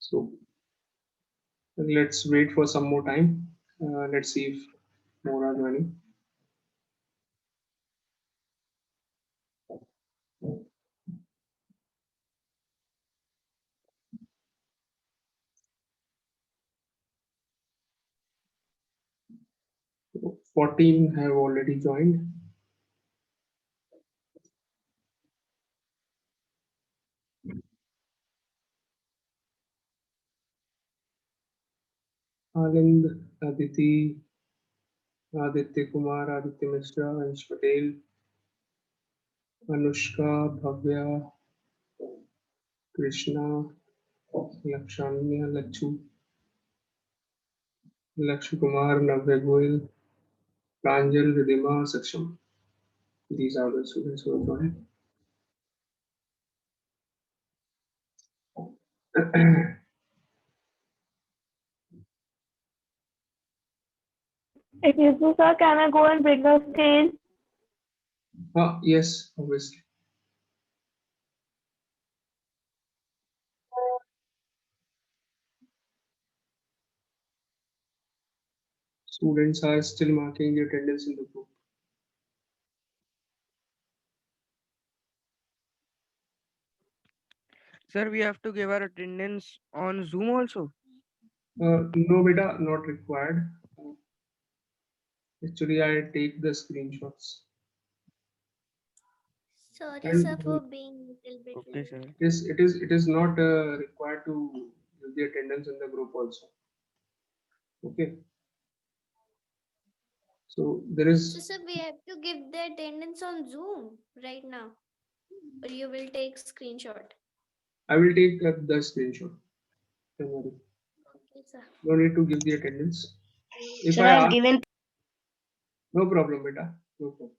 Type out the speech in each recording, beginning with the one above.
So let's wait for some more time. Let's see if more are joining. So 14 have already joined. Alind, Aditi, Aditya Kumar, Aditya Mishra, Ansh Patel, Anushka, Bhavya, Krishna, Lakshanya, Lakshmi Kumar, Navya Goyal, Pranjal, Ridhima, Saksham. These are the students who have joined. Excuse me, sir, can I go and bring the stage? Yes, obviously. Students are still marking the attendance in the group. Sir, we have to give our attendance on Zoom also. No, beta, not required. Actually, I take the screenshots. Sorry, And sir, for being a little bit Okay, late. sir. it is not required to give the attendance in the group also. Okay. So there So, is. sir, we have to give the attendance on Zoom right now, or you will take screenshot. I will take the screenshot. Don't worry. Okay, sir. No need to give the attendance. If Sir, I I've ask, given. no problem, beta. No problem.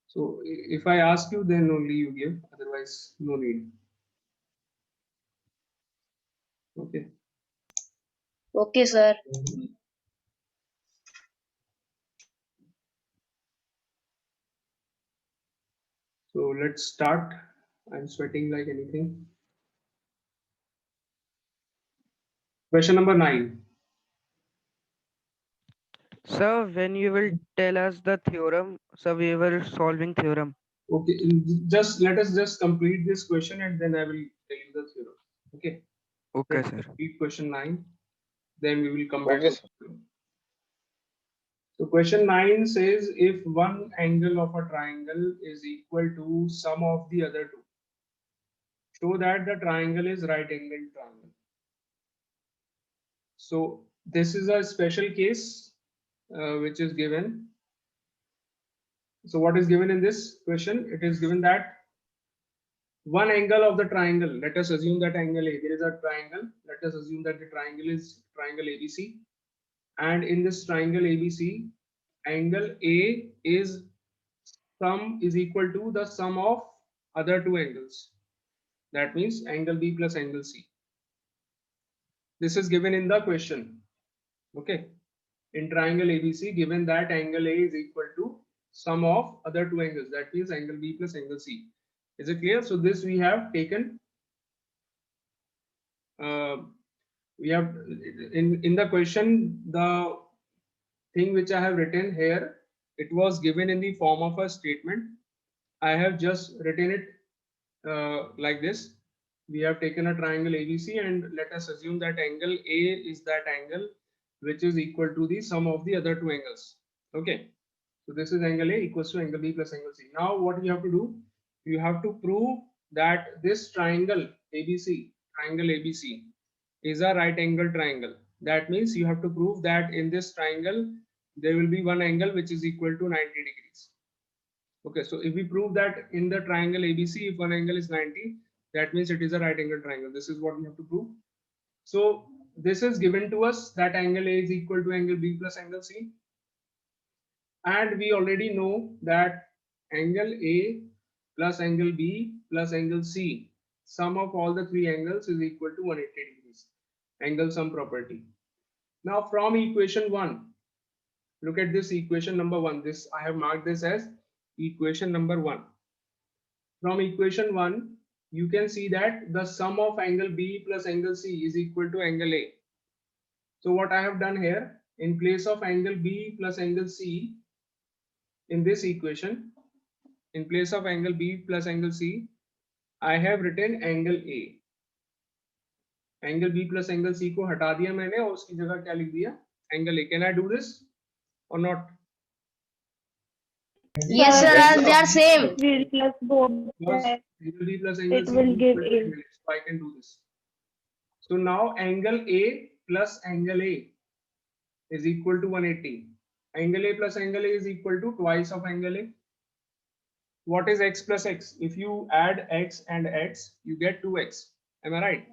So if I ask you, then only you give. Otherwise, no need. Okay. Okay, sir. So let's start. I'm sweating like anything. Question number 9. Sir, when you will tell us the theorem, sir, we were solving theorem. Okay, just let us just complete this question and then I will tell you the theorem. Okay. Okay, Let's sir. complete question 9. Then we will come back Okay, to the theorem. So question 9 says if one angle of a triangle is equal to sum of the other two, show that the triangle is right angled triangle. So this is a special case which is given. So what is given in this question? It is given that one angle of the triangle, let us assume that angle A, there is a triangle, let us assume that the triangle is triangle ABC, and in this triangle ABC, angle A is sum is equal to the sum of other two angles. That means angle B plus angle C. This is given in the question. Okay. In triangle ABC, given that angle A is equal to sum of other two angles. That means angle B plus angle C. Is it clear? So this we have taken. We have in the question, the thing which I have written here, it was given in the form of a statement. I have just written it like this. We have taken a triangle ABC and let us assume that angle A is that angle which is equal to the sum of the other two angles. Okay. So this is angle A equals to angle B plus angle C. Now what you have to do? You have to prove that this triangle ABC is a right angle triangle. That means you have to prove that in this triangle there will be one angle which is equal to 90 degrees. Okay, so if we prove that in the triangle ABC, if one angle is 90, that means it is a right angle triangle. This is what we have to prove. So this is given to us that angle A is equal to angle B plus angle C. And we already know that angle A plus angle B plus angle C, sum of all the three angles is equal to 180 degrees. Angle sum property. Now from equation 1, look at this equation number 1. This I have marked this as equation number 1. From equation 1, you can see that the sum of angle B plus angle C is equal to angle A. So what I have done here, in place of angle B plus angle C, in this equation, in place of angle B plus angle C, I have written angle A. Angle B plus angle C को हटा दिया मैंने और उसकी जगह क्या लिख दिया? Angle A. Can I do this or not? Yes, sir. Yes, They are same. We'll plus both. Because sides. angle B plus angle It C will is give equal to A. angle A. So I can do this. So now angle A plus angle A is equal to 180. Angle A plus angle A is equal to twice of angle A. What is x plus x? If you add x and x, you get 2x. Am I right?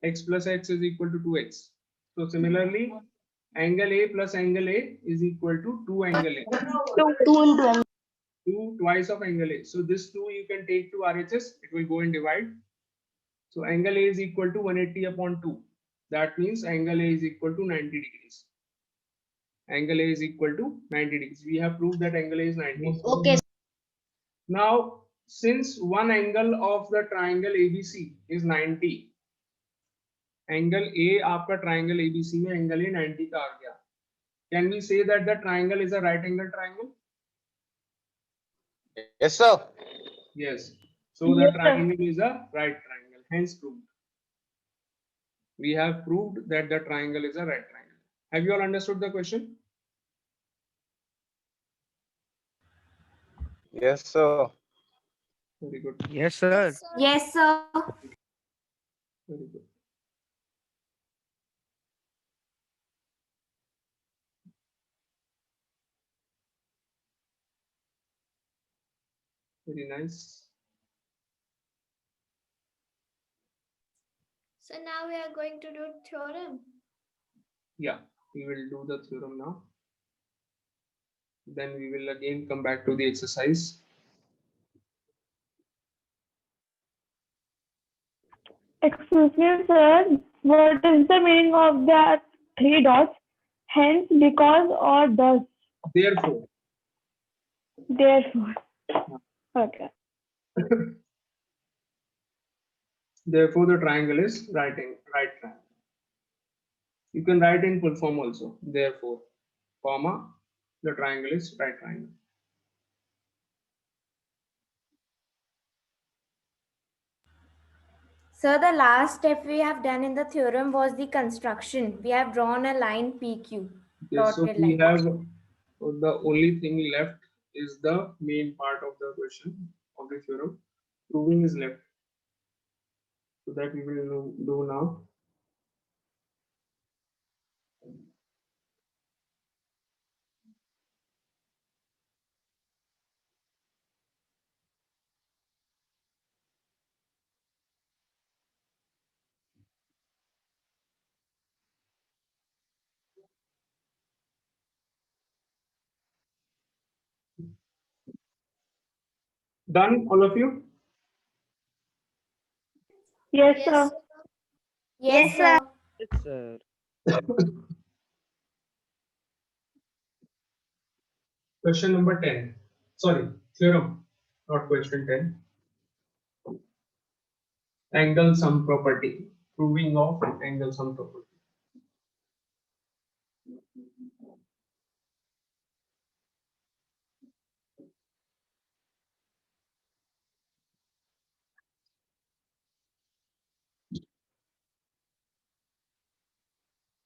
X plus x is equal to 2x. So similarly, angle A plus angle A is equal to 2 angle A. 2 into angle. 2 twice of angle A. So this 2 you can take to RHS, it will go and divide. So angle A is equal to 180 upon 2. That means angle A is equal to 90 degrees. Angle A is equal to 90 degrees. We have proved that angle A is 90. Okay. Now, since one angle of the triangle ABC is 90, angle A आपका triangle ABC में angle A 90 का आ गया. Can we say that the triangle is a right angle triangle? Yes, sir. Yes. So the Yes, sir. triangle is a right triangle. Hence proved. We have proved that the triangle is a right triangle. Have you all understood the question? Yes, sir. Very good. Yes, sir. Yes, sir. Very good. Very nice. So now we are going to do theorem. Yeah, we will do the theorem now. Then we will again come back to the exercise. Excuse me, sir. What is the meaning of that 3 dots? Hence, because, or thus. Therefore, Therefore. Okay. therefore the triangle is right triangle. You can write in full form also. Therefore, comma, the triangle is right triangle. So the last step we have done in the theorem was the construction. We have drawn a line PQ. Okay, so Dotted we line. have the only thing left is the main part of the question of the theorem. Proving is left. So that we will do now. Done, all of you? Yes, Yes, sir. sir. Yes, sir. Yes, sir. Question number 10. Sorry, theorem, not question 10. Angle sum property. Proving of angle sum property.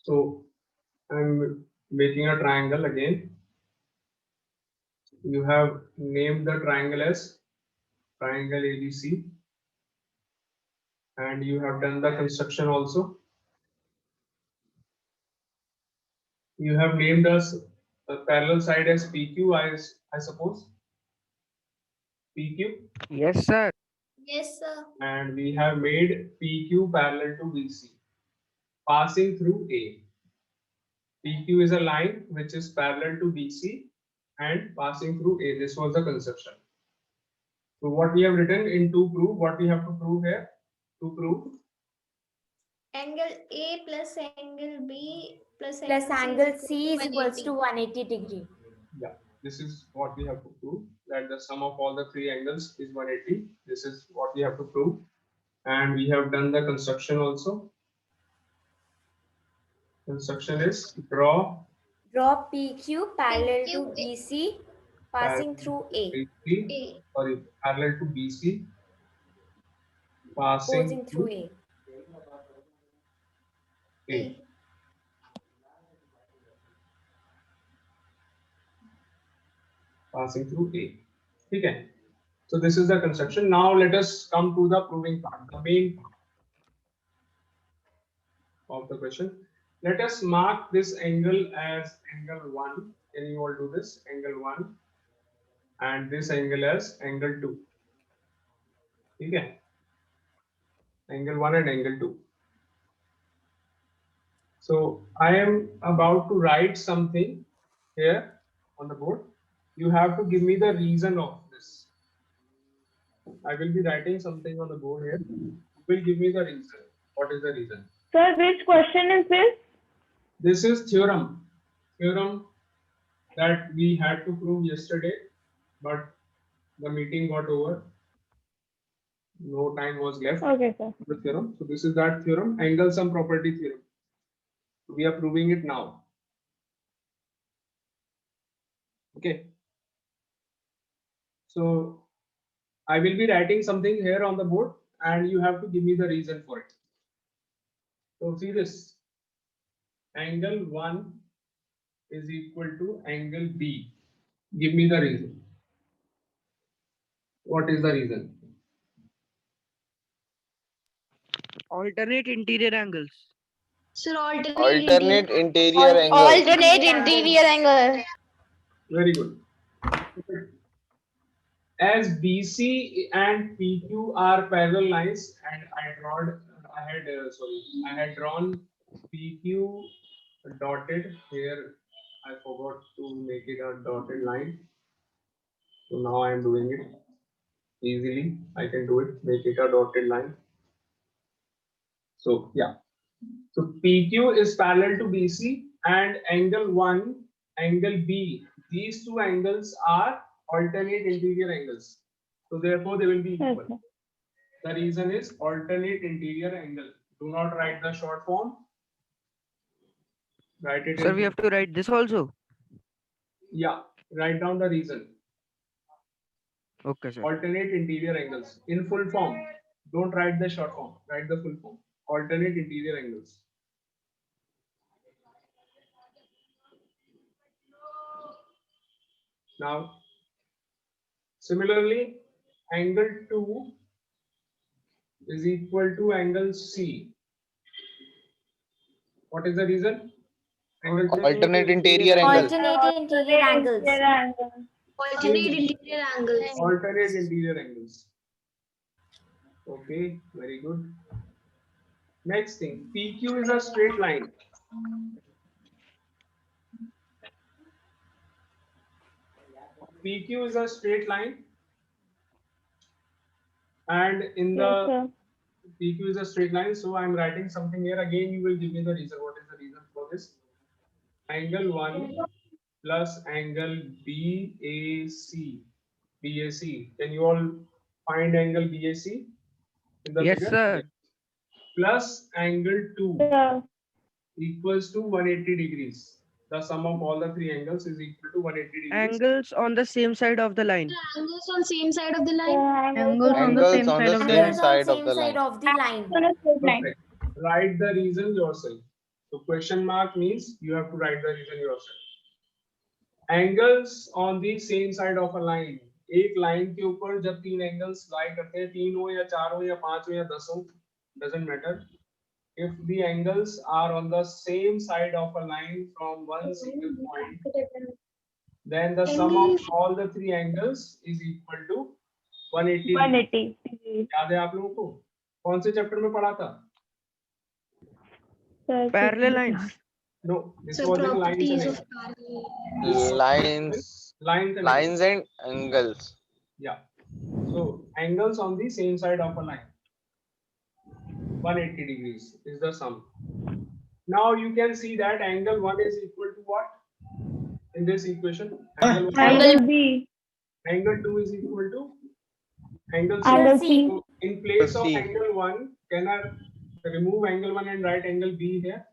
So I'm making a triangle again. You have named the triangle as triangle ABC, and you have done the construction also. You have named us the parallel side as PQ, I suppose. PQ, Yes, sir. Yes, sir. and we have made PQ parallel to BC, passing through A. PQ is a line which is parallel to BC and passing through A. This was the conception. So what we have written in to prove, what we have to prove here? To prove Angle A plus angle B plus Angle C is equals 180. to 180 degree. yeah, this is what we have to prove, that the sum of all the three angles is 180. This is what we have to prove. And we have done the construction also. Construction is draw Draw PQ parallel to PQ. BC passing through A. BC, sorry, parallel to BC, passing Opposing through A. A. Passing through A. Okay. So this is the construction. Now let us come to the proving part, the main part of the question. Let us mark this angle as angle 1. Can you all do this? Angle 1 and this angle as angle 2. Okay. Angle 1 and angle 2. So I am about to write something here on the board. You have to give me the reason of this. I will be writing something on the board here. You will give me the reason. What is the reason? Sir, which question is this? This is theorem. Theorem that we had to prove yesterday, but the meeting got over. No time was left. Okay, sir. The theorem. So this is that theorem, angle sum property theorem. We are proving it now. Okay. So I will be writing something here on the board and you have to give me the reason for it. So see this. Angle 1 is equal to angle B. Give me the reason. What is the reason? Alternate interior angles. Sir, Alternate interior angle. alternate interior angle. Very good. As BC and PQ are parallel lines, and I had drawn PQ dotted here. I forgot to make it a dotted line. So now I am doing it easily. I can do it. Make it a dotted line. So yeah. So PQ is parallel to BC and angle 1, angle B. These two angles are alternate interior angles. So therefore they will be Yes, equal. sir. The reason is alternate interior angle. Do not write the short form. Write it Sir, in we have to write this also. yeah. Write down the reason. Okay, sir. Alternate interior angles in full form. Don't write the short form. Write the full form. Alternate interior angles. Now, similarly, angle 2 is equal to angle C. What is the reason? Angle 2 Alternate interior angle. Alternate interior angles. Alternate interior angles. alternate interior angles. Okay, very good. Next thing, PQ is a straight line. PQ is a straight line, and in Yes, the sir. PQ is a straight line, so I'm writing something here. Again, you will give me the reason. What is the reason for this? Angle 1 plus angle BAC. BAC. Can you all find angle BAC in the Yes, figure? sir. Plus angle 2 Yeah. equals to 180 degrees. The sum of all the three angles is equal to 180 degrees. Angles on the same side of the line. Angles on same side of the line. Angles Angles on the same Angles on side of same the side line. of the line. On a straight line. Perfect. Write the reason yourself. So question mark means you have to write the reason yourself. Angles on the same side of a line. एक line के ऊपर जब तीन angles लाई करते हैं, तीन हो या चार हो या पांच हो या दस हो, doesn't matter. If the angles are on the same side of a line from one single point, then the sum of all the three angles is equal to 180. 180. याद है आप लोगों को? कौन से चैप्टर में पढ़ा था? Sir, Parallel lines. No, this So was in lines properties and of angles. Lines, Lines and lines and angles. yeah. So angles on the same side of a line. 180 degrees is the sum. Now you can see that angle 1 is equal to what? In this equation, angle 1, Angle B. angle 2 is equal to angle C. Angle C. C. So in place of C. angle 1, can I remove angle 1 and write angle B here?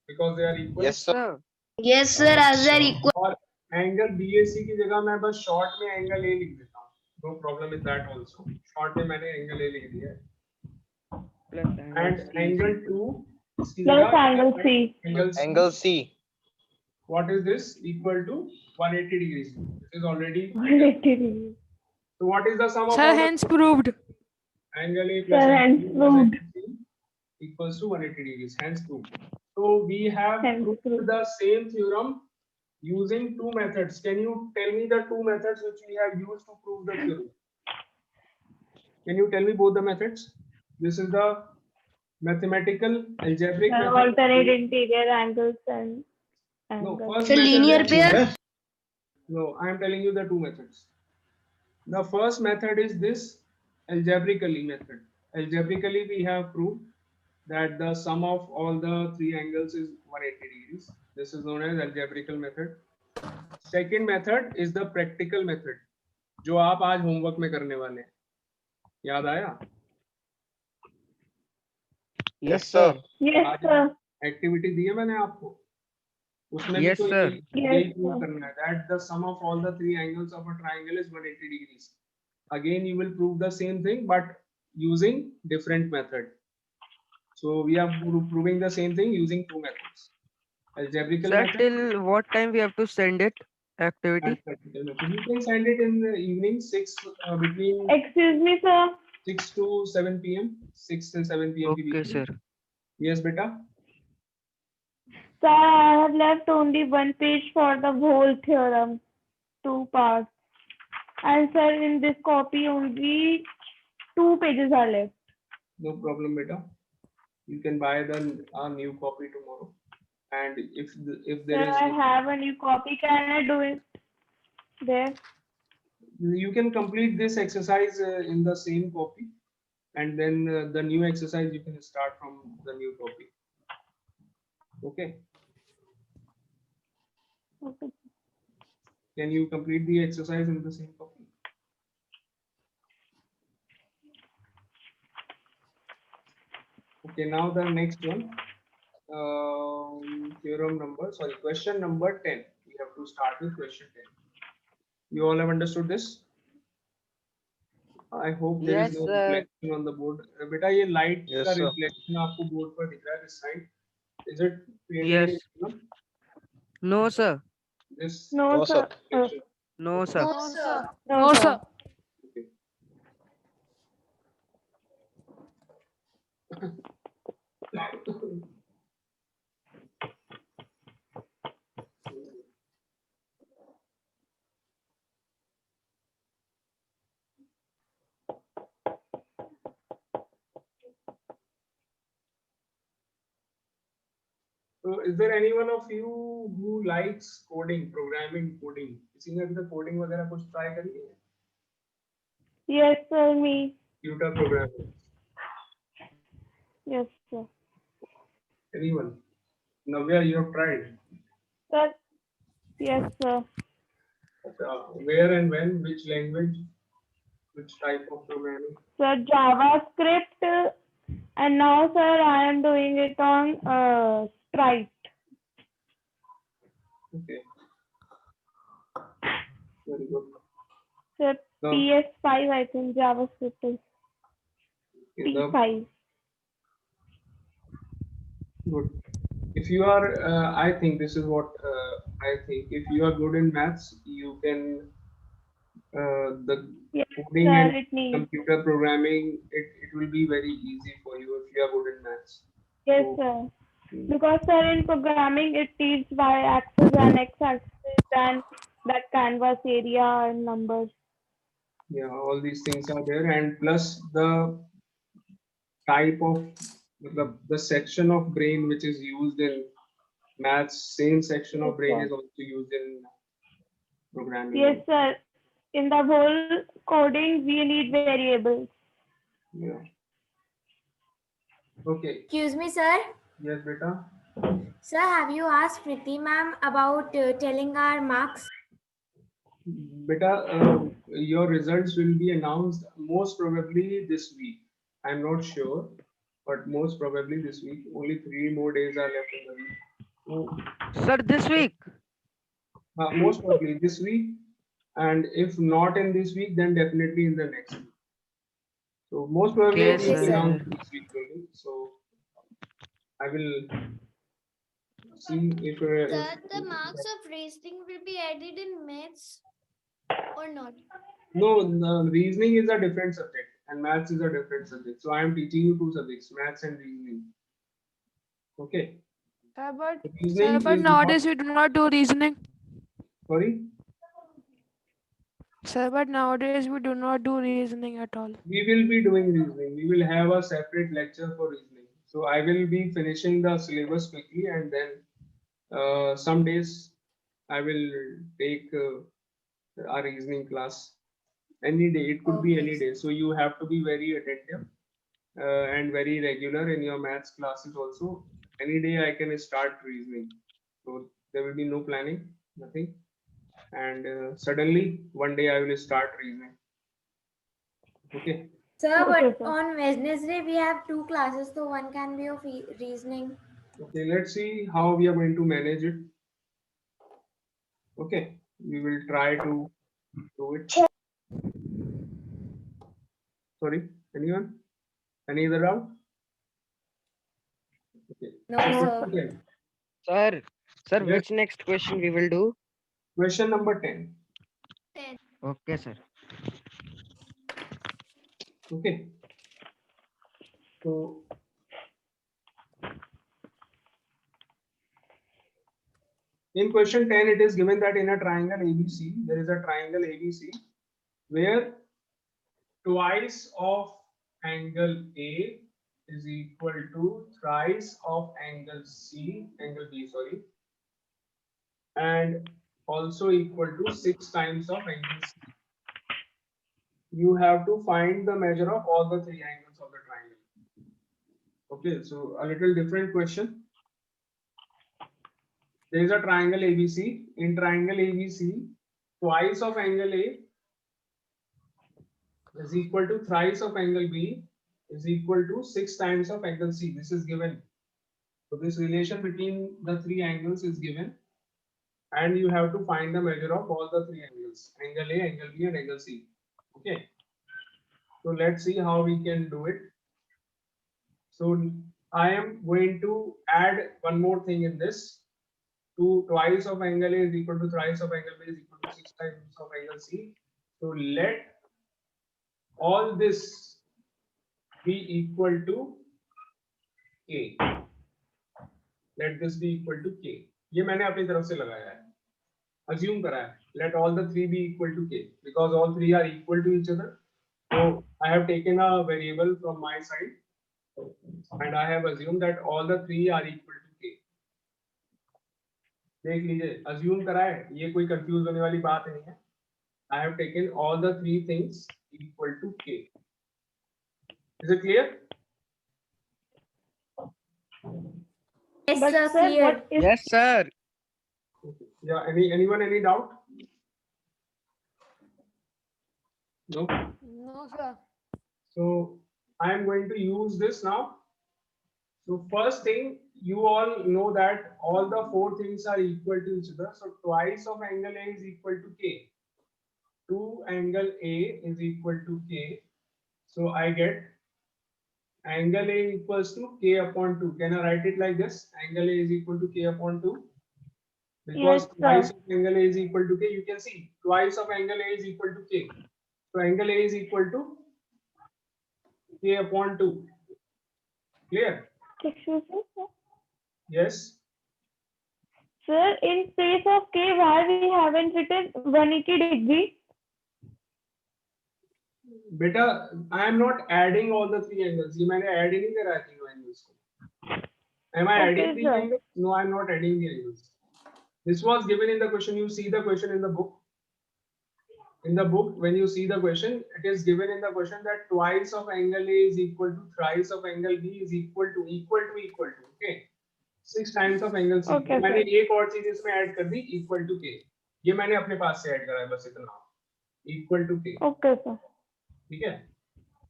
Because they are equal. Yes, sir. Sir, Yes, sir, as they are equal. और angle BAC की जगह मैं बस short में angle A लिख देता हूँ. No problem with that also. Short में मैंने एंगल A लिख दिया है. plus And angle C is angle equal. 2 इसकी Plus जगह angle C. Angle C. What is this? Equal to 180 degrees. This is already. 180 degrees. So what is the sum of Sir, all the hence proved. angle A plus Sir, angle hence B plus proved. angle C equals to 180 degrees. Hence proved. So we have Hence proved proved. the same theorem using two methods. Can you tell me the two methods which we have used to prove the theorem? Can you tell me both the methods? This is the mathematical algebraic Sir, method. alternate interior angles and No, angles. first So method linear is- pair. No, I am telling you the two methods. The first method is this algebraically method. Algebraically, we have proved that the sum of all the three angles is 180 degrees. This is known as algebraical method. Second method is the practical method, जो आप आज homework में करने वाले हैं. याद आया? Yes, sir. Yes, sir. Activity दी है मैंने आपको. उसमें Yes, भी तो sir. यही Yes, prove sir. करना है that the sum of all the three angles of a triangle is 180 degrees. Again, you will prove the same thing but using different method. So we are proving the same thing using two methods: algebraical Sir, method till what time we have to send it? Activity? and practical method. You can send it in the evening, between Excuse me, sir. 6 to 7 p.m. 6 till 7 p.m. के Okay, बीच में. sir. Yes, beta. Sir, I have left only one page for the whole theorem, 2 parts. And sir, in this copy only 2 pages are left. No problem, beta. You can buy a new copy tomorrow. And if there Sir, is, I have a new copy. Can I do it there? you can complete this exercise in the same copy, and then the new exercise you can start from the new copy. Okay. Okay. Can you complete the exercise in the same copy? Okay, now the next one. Question number 10. We have to start with question 10. You all have understood this? I hope there is Yes, no sir. reflection on the board. बेटा ये light Yes, का sir. reflection आपको board पर दिख रहा है this side. Is it painted Yes. in color? No, sir. This No, No, sir. reflection. No, sir. No, sir. No, No, sir. sir. Okay. So is there anyone of you who likes coding, programming, coding? किसी ने अभी तक coding वगैरह कुछ try करी है? Yes, sir, me. Computer programming. Yes, sir. Anyone? Navya, you have tried. Sir. Yes, sir. Where and when? Which language? Which type of programming? Sir, JavaScript. And now, sir, I am doing it on Strike. Okay. Very good. Sir, No. PS5, I think JavaScript is Okay, the- P5. Good. If you are, I think this is what I think. If you are good in maths, you can the Yes, coding sir, and it needs. computer programming. It will be very easy for you if you are good in maths. Yes, So, sir. Because, sir, in programming, it teaches y-axis and x-axis and that canvas area and numbers. yeah, all these things are there, and plus the type of the section of brain which is used in maths. Same section of brain Yes, is also used in programming. Yes, sir. In the whole coding, we need variables. Yeah. Okay. Excuse me, sir. Yes, beta. Sir, have you asked Priti ma'am about telling our marks? Beta, your results will be announced most probably this week. I'm not sure, but most probably this week. Only 3 more days are left in the week. So, Sir, this week. most probably this week, and if not in this week, then definitely in the next week. So most probably Okay, it will Okay, belong sir. to this week only. So I will see if Sir, the marks of reasoning will be added in maths or not? no, the reasoning is a different subject and maths is a different subject. So I am teaching you 2 subjects, maths and reasoning. Okay. Sir, but Reasoning is not, nowadays we do not do reasoning. sorry, Sir, but nowadays we do not do reasoning at all. we will be doing reasoning. We will have a separate lecture for reasoning. So I will be finishing the syllabus quickly and then some days I will take a reasoning class. Any day, it could be Okay, any day. So you have to be very attentive and very regular in your maths classes also. Any day I can start reasoning. So there will be no planning, nothing. And suddenly one day I will start reasoning. Okay. Sir, Okay, but sir. on Wednesday we have 2 classes, so one can be of reasoning. Okay, let's see how we are going to manage it. Okay, we will try to do it. Sorry, anyone? Any other doubt? Okay. No, No, sir. Okay. Sir, sir, Yes. which next question we will do? Question number 10. 10. Okay, sir. Okay. So in question 10, it is given that in a triangle ABC, there is a triangle ABC where twice of angle A is equal to thrice of angle B, sorry, and also equal to 6 times of angle C. You have to find the measure of all the 3 angles of the triangle. Okay, so a little different question. There is a triangle ABC. In triangle ABC, twice of angle A is equal to thrice of angle B is equal to 6 times of angle C. This is given. So this relation between the 3 angles is given, and you have to find the measure of all the 3 angles: angle A, angle B, and angle C. Okay. So let's see how we can do it. So I am going to add one more thing in this. Twice of angle A is equal to thrice of angle B is equal to 6 times of angle C. So let all this be equal to K. Let this be equal to K. ये मैंने अपनी तरफ से लगाया है. Assume करा है. Let all the 3 be equal to K because all 3 are equal to each other. So I have taken a variable from my side and I have assumed that all the 3 are equal to K. देख लीजिए, assume करा है, ये कोई confuse होने वाली बात नहीं है. I have taken all the 3 things equal to K. Is it clear? Yes, But sir, sir, clear. what if Yes, sir. Okay. Yeah. Anyone any doubt? No. No, sir. So I am going to use this now. So first thing, you all know that all the 4 things are equal to each other. So twice of angle A is equal to K. 2 angle A is equal to K. So I get angle A equals to K upon 2. Can I write it like this? Angle A is equal to K upon 2. Because Yes, sir. twice of angle A is equal to K. You can see twice of angle A is equal to K. So angle A is equal to K upon 2. Clear? excuse me, sir? Yes. Sir, in place of K, why we haven't written 180 degree? Beta, I am not adding all the 3 angles. ये मैंने add ही नहीं करा है तीनों angles को. Am I Okay, adding 3 sir. angles? No, I am not adding the angles. This was given in the question. You see the question in the book. In the book, when you see the question, it is given in the question that twice of angle A is equal to thrice of angle B is equal to. Okay. 6 times of angle C. Okay, मैंने sir. एक और चीज इसमें add कर दी equal to K. ये मैंने अपने पास से ऐड करा है बस इतना. Equal to K. Okay, sir. ठीक है.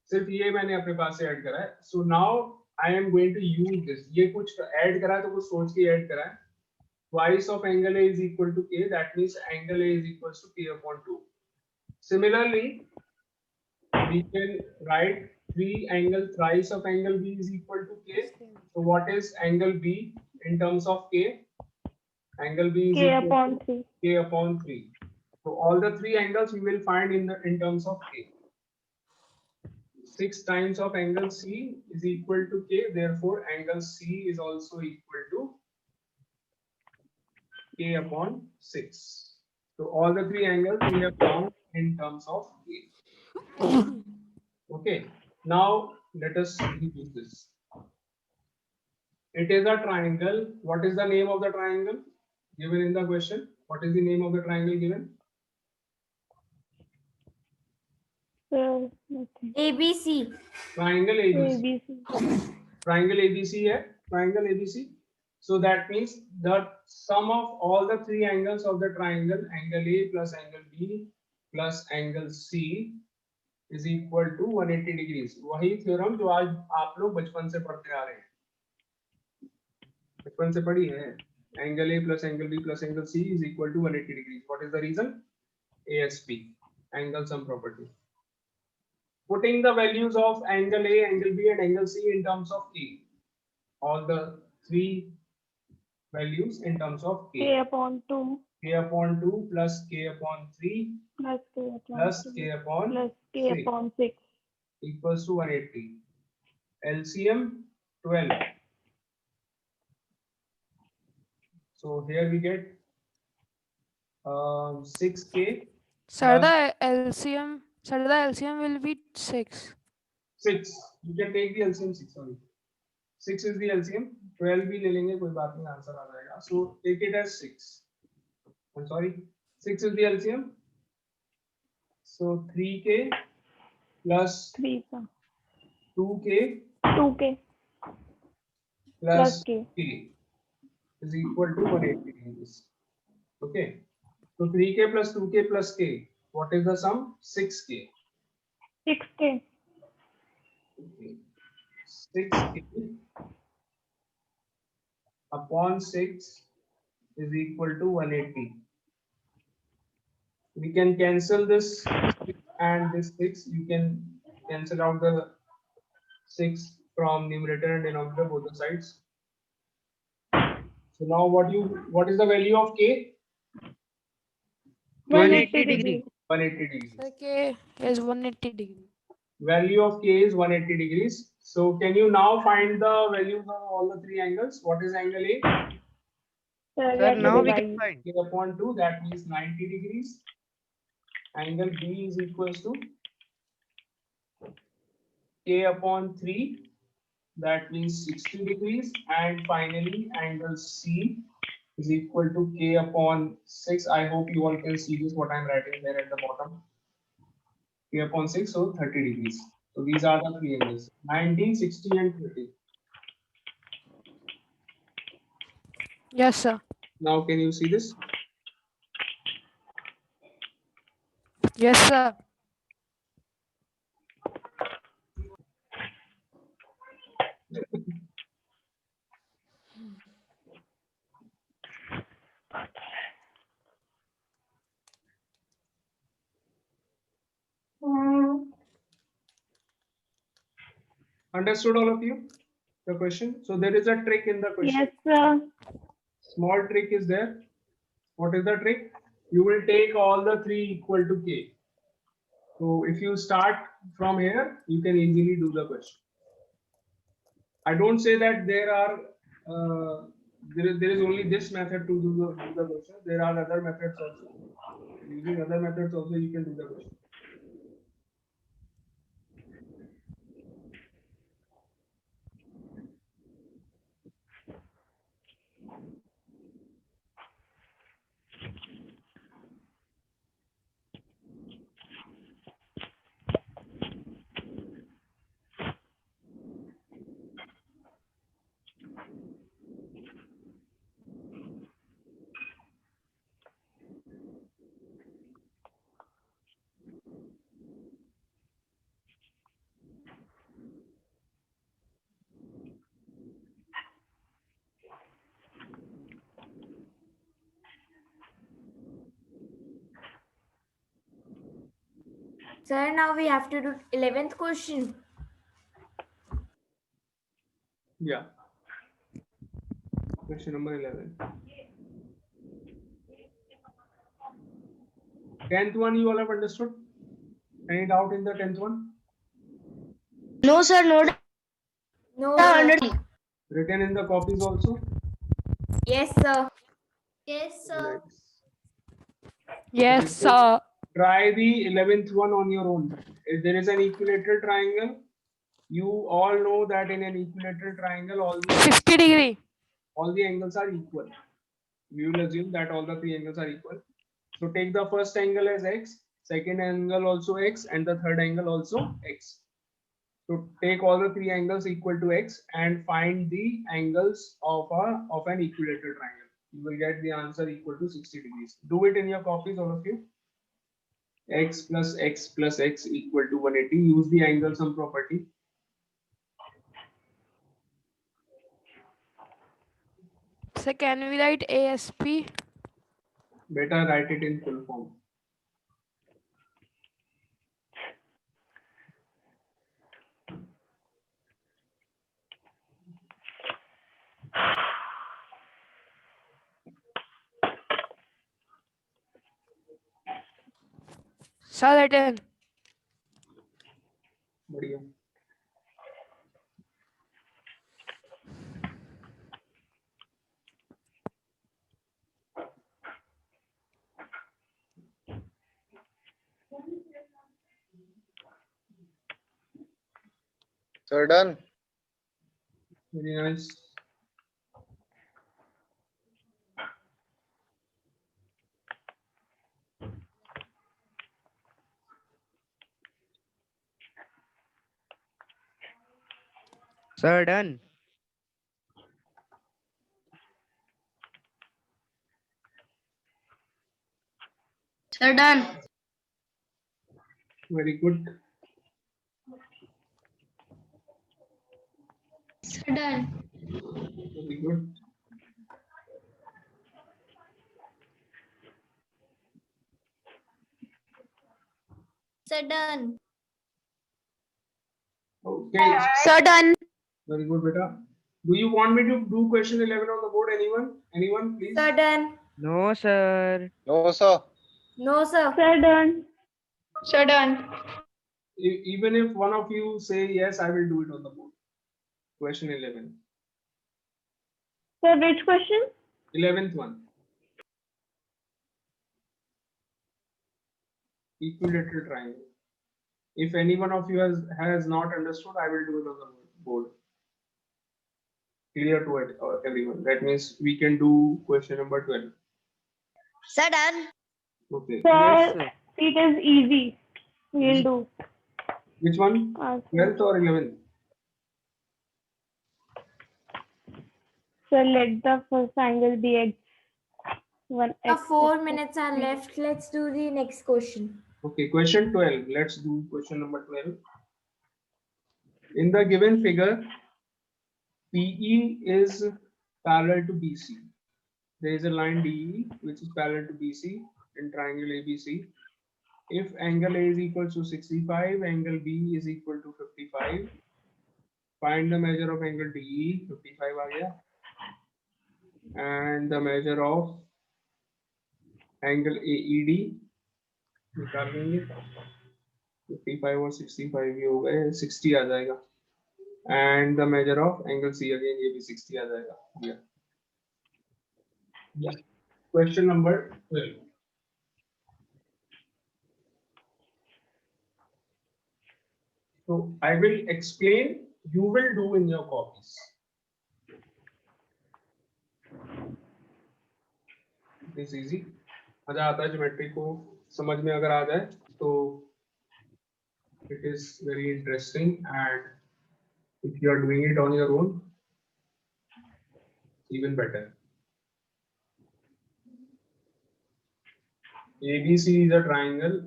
सिर्फ ये मैंने अपने पास से ऐड करा है. So now I am going to use this. ये कुछ ऐड करा है तो कुछ सोच के ऐड करा है. Twice of angle A is equal to K. That means angle A is equal to K upon 2. Similarly, we can write 3 angle thrice of angle B is equal to K. So what is angle B in terms of K? Angle B is K equal upon to 3. K upon 3. So all the 3 angles we will find in terms of K. 6 times of angle C is equal to K. Therefore, angle C is also equal to K upon 6. So all the 3 angles we have found in terms of K. Okay. Now let us review this. It is a triangle. What is the name of the triangle given in the question? What is the name of the triangle given? Nothing. ABC. Triangle ABC. ABC. Triangle ABC है. Triangle ABC. So that means the sum of all the 3 angles of the triangle, angle A plus angle B plus angle C is equal to 180 degrees. वही theorem जो आज आप लोग बचपन से पढ़ते आ रहे हैं. बचपन से पढ़ी है. Angle A plus angle B plus angle C is equal to 180 degrees. What is the reason? ASP, angle sum property. Putting the values of angle A, angle B and angle C in terms of K. All the 3 values in terms of K K. upon 2 K upon 2 plus K upon 3 plus K upon plus 2 K upon plus K 6 upon 6. equals to 180. LCM 12. So here we get 6K Sir, plus the LCM. Sir, the LCM will be 6. 6. You can take the LCM 6. Sorry, 6 is the LCM. 12 भी ले लेंगे कोई बात नहीं, answer आ जाएगा. So take it as 6. I'm sorry, 6 is the LCM. So 3K plus 3 का 2K 2K plus plus K. K is equal to 180 degrees. Okay. So 3K plus 2K plus K. What is the sum? 6K. 6K. Okay. 6K upon 6 is equal to 180. We can cancel this 6 and this 6. You can cancel out the 6 from numerator and denominator both the sides. So now what is the value of K? 180 degree. degree. 180 degrees. Sir, K is 180 degree. Value of K is 180 degrees. So can you now find the values of all the 3 angles? What is angle A? Sir, we Sir, have to now we divide. can find. K upon 2, that means 90 degrees. Angle B is equals to K upon 3, that means 60 degrees. And finally, angle C is equal to K upon 6. I hope you all can see this, what I'm writing there at the bottom. K upon 6, so 30 degrees. So these are the 3 angles, 90, 60 and 30. Yes, sir. Now can you see this? Yes, sir. Understood all of you? The question. So there is a trick in the question. Yes, sir. Small trick is there. What is the trick? You will take all the 3 equal to K. So if you start from here, you can easily do the question. I don't say that there is only this method to do the question. There are other methods also. Using other methods also you can do the question. Sir, now we have to do 11th question. Yeah. Question number 11. 10th one you all have understood? Any doubt in the 10th one? No, sir. No. No, sir. Written in the copies also? Yes, sir. Yes, sir. Nice. Yes, Okay, so sir. try the 11th one on your own. If there is an equilateral triangle, you all know that in an equilateral triangle, all 50 degree. the angles are equal. We will assume that all the three angles are equal. So take the first angle as x, second angle also x, and the third angle also x. So take all the three angles equal to x and find the angles of an equilateral triangle. You will get the answer equal to 60 degrees. Do it in your copies, all of you. X plus x plus x equal to 180. Use the angle sum property. So can we write ASP? Better write it in full form. Sir, written. बढ़िया. Sir, done. Very nice. Sir, done. Sir, done. Very good. Sir, done. Very good. Sir, done. Okay. Sir, done. Very good, beta. Do you want me to do question 11 on the board? Anyone? Anyone, please? Sir, done. No, sir. No, sir. No, sir. Sir, done. Sir, done. Even if one of you say yes, I will do it on the board. Question 11. Sir, which question? 11th one. Equilateral triangle. If any one of you has not understood, I will do it on the board. Clear to it, everyone. That means we can do question number 12. Sir, done. Okay. Sir, Yes, sir. it is easy. We'll do. Which one? 12th or 11th? So let the first angle be x. One x. 4 minutes are left. Let's do the next question. Okay, question 12. Let's do question number 12. In the given figure, PE is parallel to BC. There is a line DE which is parallel to BC in triangle ABC. If angle A is equal to 65, angle B is equal to 55. Find the measure of angle DE, 55 aa gaya. And the measure of angle AED, निकाल लेंगे 55 और 65 ये हो गए 60 आ जाएगा. And the measure of angle C again ये भी 60 आ जाएगा. Yeah. Question number 12. So I will explain. You will do in your copies. It is easy. मजा आता है ज्योमेट्री को समझ में अगर आ जाए तो it is very interesting, and if you are doing it on your own, even better. ABC is a triangle.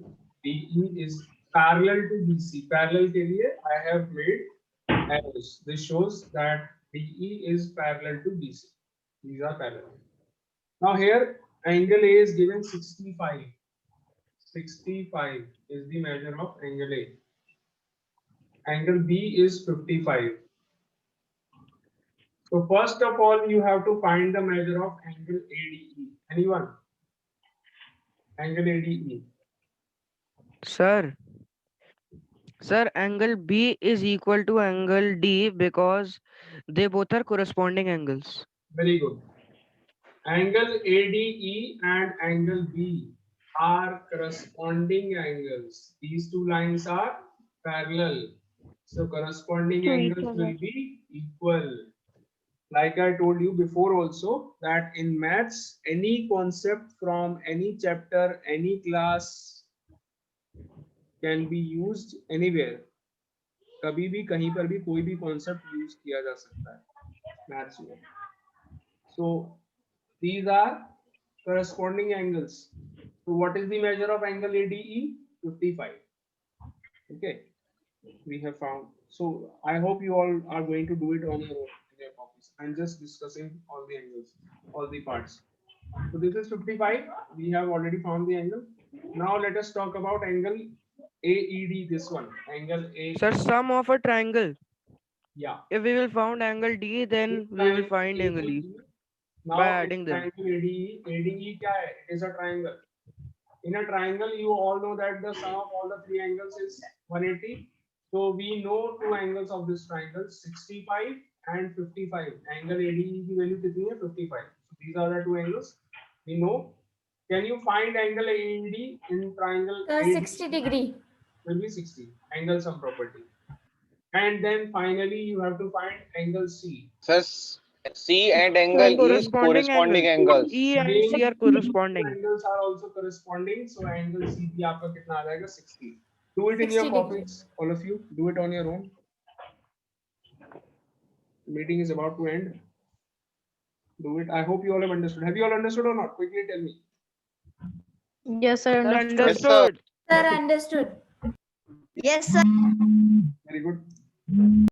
DE is parallel to BC. Parallel के लिए I have made arrows. This shows that DE is parallel to BC. These are parallel. Now here angle A is given 65. 65 is the measure of angle A. Angle B is 55. So first of all, you have to find the measure of angle ADE. Anyone? Angle ADE. Sir. Sir, angle B is equal to angle D because they both are corresponding angles. Very good. Angle ADE and angle B are corresponding angles. These two lines are parallel. So corresponding To each angles other. will be equal. Like I told you before also that in maths, any concept from any chapter, any class can be used anywhere. कभी भी कहीं पर भी कोई भी concept use किया जा सकता है maths में. So these are corresponding angles. So what is the measure of angle ADE? 55. Okay, we have found. So I hope you all are going to do it on your own in your copies. I'm just discussing all the angles, all the parts. So this is 55. We have already found the angle. Now let us talk about angle AED. This one, angle AED. Sir, sum of a triangle. Yeah. If we will find angle D, then we will find angle E. Now by it's adding them. triangle ADE. ADE क्या है? It is a triangle. In a triangle, you all know that the sum of all the three angles is 180. So we know two angles of this triangle, 65 and 55. Angle ADE की value कितनी है? 55. So these are the two angles we know. Can you find angle AED in triangle? AED 60 degree. will be 60. Angle sum property. And then finally you have to find angle C. Sir, C and angle E is corresponding angles. E and Again, C are these corresponding. two angles are also corresponding. So angle C भी आपका कितना आ जाएगा? 60. Do it in your 60 degree. copies, all of you. Do it on your own. Meeting is about to end. Do it. I hope you all have understood. Have you all understood or not? Quickly tell me. Yes, sir. Sir, Understood. Yes, sir. understood. Sir, understood. Yes, sir. Very good.